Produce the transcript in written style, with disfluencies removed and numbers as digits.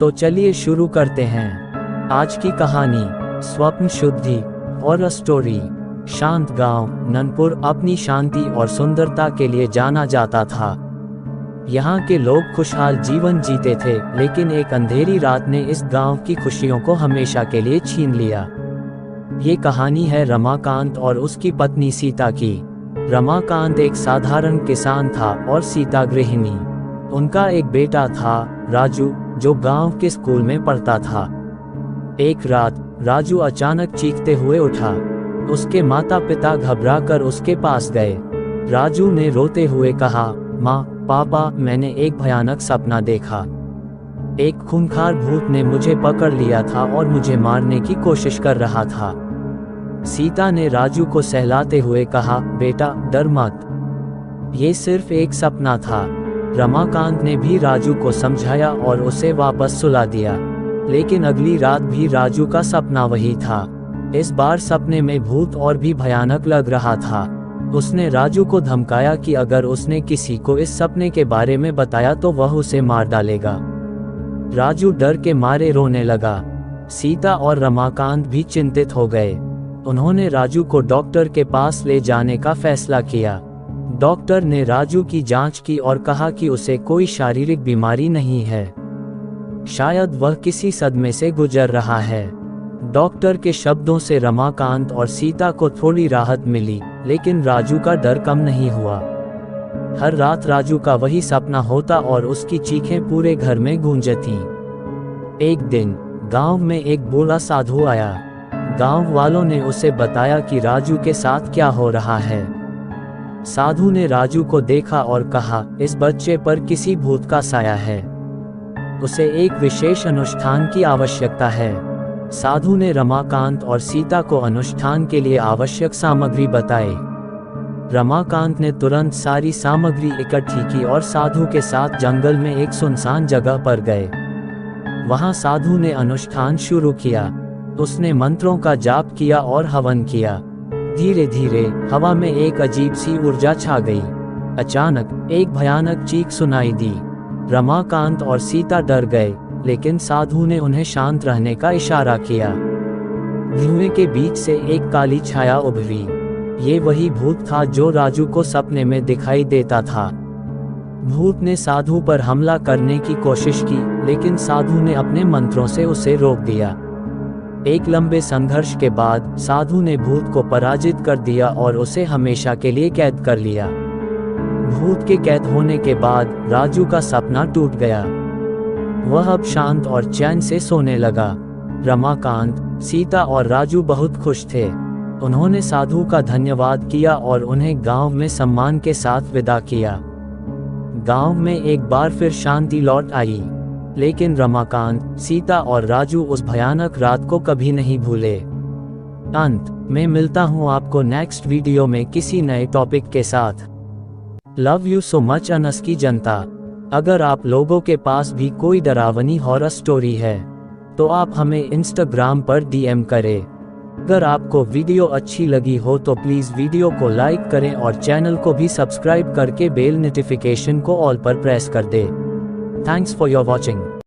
तो चलिए शुरू करते हैं आज की कहानी। स्वप्न शुद्धि और स्टोरी। शांत गांव ननपुर अपनी शांति और सुंदरता के लिए जाना जाता था। यहाँ के लोग खुशहाल जीवन जीते थे, लेकिन एक अंधेरी रात ने इस गांव की खुशियों को हमेशा के लिए छीन लिया। ये कहानी है रमाकांत और उसकी पत्नी सीता की। रमाकांत एक साधारण किसान था और सीता गृहिणी। उनका एक बेटा था राजू, जो गांव के स्कूल में पढ़ता था। एक रात राजू अचानक चीखते हुए उठा। उसके माता पिता घबराकर उसके पास गए। राजू ने रोते हुए कहा, माँ, पापा, मैंने एक भयानक सपना देखा। एक खूंखार भूत ने मुझे पकड़ लिया था और मुझे मारने की कोशिश कर रहा था। सीता ने राजू को सहलाते हुए कहा, बेटा, डर मत, ये सिर्फ एक सपना था। रमाकांत ने भी राजू को समझाया और उसे वापस सुला दिया, लेकिन अगली रात भी राजू का सपना वही था। इस बार सपने में भूत और भी भयानक लग रहा था। उसने राजू को धमकाया कि अगर उसने किसी को इस सपने के बारे में बताया तो वह उसे मार डालेगा। राजू डर के मारे रोने लगा। सीता और रमाकांत भी चिंतित हो गए। उन्होंने राजू को डॉक्टर के पास ले जाने का फैसला किया। डॉक्टर ने राजू की जांच की और कहा कि उसे कोई शारीरिक बीमारी नहीं है, शायद वह किसी सदमे से गुजर रहा है। डॉक्टर के शब्दों से रमाकांत और सीता को थोड़ी राहत मिली, लेकिन राजू का डर कम नहीं हुआ। हर रात राजू का वही सपना होता और उसकी चीखें पूरे घर में गूंजती। एक दिन गांव में एक बूढ़ा साधु आया। गांव वालों ने उसे बताया कि राजू के साथ क्या हो रहा है। साधु ने राजू को देखा और कहा, इस बच्चे पर किसी भूत का साया है, उसे एक विशेष अनुष्ठान की आवश्यकता है। साधु ने रमाकांत और सीता को अनुष्ठान के लिए आवश्यक सामग्री बताई। रमाकांत ने तुरंत सारी सामग्री इकट्ठी की और साधु के साथ जंगल में एक सुनसान जगह पर गए। वहां साधु ने अनुष्ठान शुरू किया। उसने मंत्रों का जाप किया और हवन किया। धीरे धीरे हवा में एक अजीब सी ऊर्जा छा गई। अचानक एक भयानक चीख सुनाई दी। रमाकांत और सीता डर गए, लेकिन साधु ने उन्हें शांत रहने का इशारा किया। धुएं के बीच से एक काली छाया उभरी। ये वही भूत था जो राजू को सपने में दिखाई देता था। भूत ने साधु पर हमला करने की कोशिश की, लेकिन साधु ने अपने मंत्रों से उसे रोक दिया। एक लंबे संघर्ष के बाद साधु ने भूत को पराजित कर दिया और उसे हमेशा के लिए कैद कर लिया। भूत के कैद होने के बाद राजू का सपना टूट गया। वह अब शांत और चैन से सोने लगा। रमाकांत, सीता और राजू बहुत खुश थे। उन्होंने साधु का धन्यवाद किया और उन्हें गांव में सम्मान के साथ विदा किया। गांव में एक बार फिर शांति लौट आई, लेकिन रमाकांत, सीता और राजू उस भयानक रात को कभी नहीं भूले। अंत में मिलता हूँ आपको नेक्स्ट वीडियो में किसी नए टॉपिक के साथ। Love you so much Anas की जनता। अगर आप लोगों के पास भी कोई डरावनी हॉरर स्टोरी है तो आप हमें इंस्टाग्राम पर DM करें। अगर आपको वीडियो अच्छी लगी हो तो प्लीज़ वीडियो को लाइक करें और चैनल को भी सब्सक्राइब करके बेल नोटिफिकेशन को ऑल पर प्रेस कर दें। Thanks for your watching.